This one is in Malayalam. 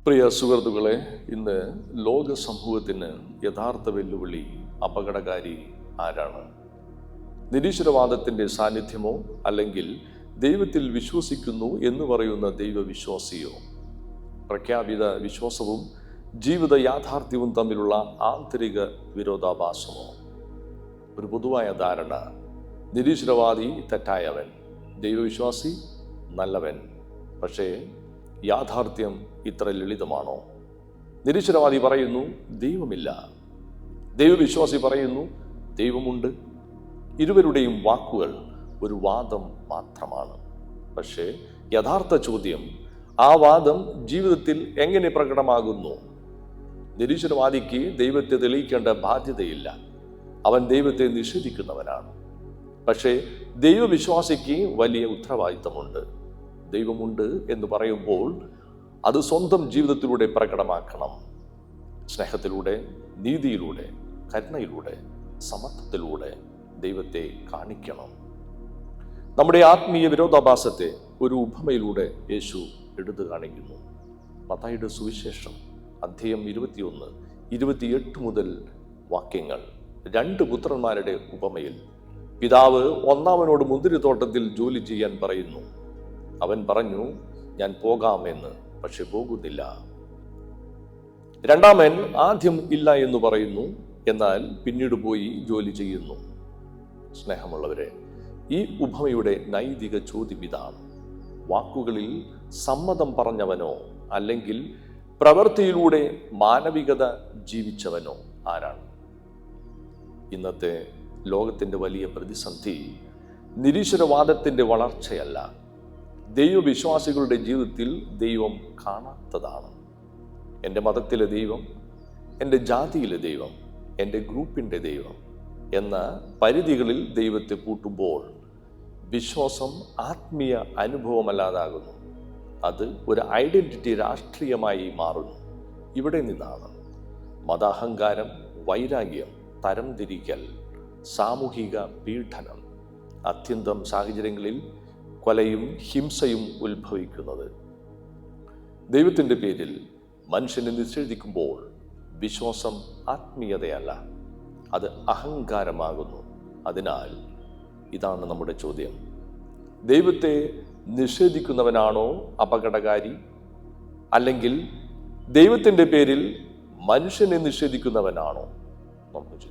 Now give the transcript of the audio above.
പ്രിയ സുഹൃത്തുക്കളെ, ഇന്ന് ലോക സമൂഹത്തിന് യഥാർത്ഥ വെല്ലുവിളി അപകടകാരി ആരാണ്? നിരീശ്വരവാദത്തിൻ്റെ സാന്നിധ്യമോ അല്ലെങ്കിൽ ദൈവത്തിൽ വിശ്വസിക്കുന്നു എന്ന് പറയുന്ന ദൈവവിശ്വാസിയോ? പ്രഖ്യാപിത വിശ്വാസവും ജീവിത യാഥാർത്ഥ്യവും തമ്മിലുള്ള ആന്തരിക വിരോധാഭാസമോ? ഒരു പൊതുവായ ധാരണ: നിരീശ്വരവാദി തെറ്റായവൻ, ദൈവവിശ്വാസി നല്ലവൻ. പക്ഷേ യാഥാർത്ഥ്യം ഇത്ര ലളിതമാണോ? നിരീശ്വരവാദി പറയുന്നു ദൈവമില്ല, ദൈവവിശ്വാസി പറയുന്നു ദൈവമുണ്ട്. ഇരുവരുടെയും വാക്കുകൾ ഒരു വാദം മാത്രമാണ്. പക്ഷേ യഥാർത്ഥ ചോദ്യം, ആ വാദം ജീവിതത്തിൽ എങ്ങനെ പ്രകടമാകുന്നു? നിരീശ്വരവാദിക്ക് ദൈവത്തെ തെളിയിക്കേണ്ട ബാധ്യതയില്ല, അവൻ ദൈവത്തെ നിഷേധിക്കുന്നവനാണ്. പക്ഷേ ദൈവവിശ്വാസിക്ക് വലിയ ഉത്തരവാദിത്തമുണ്ട്. ദൈവമുണ്ട് എന്ന് പറയുമ്പോൾ അത് സ്വന്തം ജീവിതത്തിലൂടെ പ്രകടമാക്കണം. സ്നേഹത്തിലൂടെ, നീതിയിലൂടെ, കരുണയിലൂടെ, സമത്വത്തിലൂടെ ദൈവത്തെ കാണിക്കണം. നമ്മുടെ ആത്മീയ വിരോധാഭാസത്തെ ഒരു ഉപമയിലൂടെ യേശു എടുത്തു കാണിക്കുന്നു. മത്തായിയുടെ സുവിശേഷം അധ്യായം 21, 28 മുതൽ വാക്യങ്ങൾ. 2 പുത്രന്മാരുടെ ഉപമയിൽ പിതാവ് ഒന്നാമനോട് മുന്തിരിത്തോട്ടത്തിൽ ജോലി ചെയ്യാൻ പറയുന്നു. അവൻ പറഞ്ഞു, ഞാൻ പോകാമെന്ന്, പക്ഷെ പോകുന്നില്ല. രണ്ടാമൻ ആദ്യം ഇല്ല എന്ന് പറയുന്നു, എന്നാൽ പിന്നീട് പോയി ജോലി ചെയ്യുന്നു. സ്നേഹമുള്ളവരെ, ഈ ഉപമയുടെ നൈതിക ചോദ്യം ഇതാണ്: വാക്കുകളിൽ സമ്മതം പറഞ്ഞവനോ അല്ലെങ്കിൽ പ്രവൃത്തിയിലൂടെ മാനവികത ജീവിച്ചവനോ ആരാണ്? ഇന്നത്തെ ലോകത്തിൻ്റെ വലിയ പ്രതിസന്ധി നിരീശ്വരവാദത്തിൻ്റെ വളർച്ചയല്ല, ദൈവവിശ്വാസികളുടെ ജീവിതത്തിൽ ദൈവം കാണാത്തതാണ്. എൻ്റെ മതത്തിലെ ദൈവം, എൻ്റെ ജാതിയിലെ ദൈവം, എൻ്റെ ഗ്രൂപ്പിൻ്റെ ദൈവം എന്ന പരിധികളിൽ ദൈവത്തെ പൂട്ടുമ്പോൾ വിശ്വാസം ആത്മീയ അനുഭവമല്ലാതാകുന്നു. അത് ഒരു ഐഡന്റിറ്റി രാഷ്ട്രീയമായി മാറുന്നു. ഇവിടെ നിന്നാണ് മതാഹങ്കാരം, വൈരാഗ്യം, തരംതിരിക്കൽ, സാമൂഹിക പീഡനം, അത്യന്തം സാഹചര്യങ്ങളിൽ കൊലയും ഹിംസയും ഉത്ഭവിക്കുന്നത്. ദൈവത്തിൻ്റെ പേരിൽ മനുഷ്യനെ നിഷേധിക്കുമ്പോൾ വിശ്വാസം ആത്മീയതയല്ല, അത് അഹങ്കാരമാകുന്നു. അതിനാൽ ഇതാണ് നമ്മുടെ ചോദ്യം: ദൈവത്തെ നിഷേധിക്കുന്നവനാണോ അപകടകാരി, അല്ലെങ്കിൽ ദൈവത്തിൻ്റെ പേരിൽ മനുഷ്യനെ നിഷേധിക്കുന്നവനാണോ? നമുക്ക്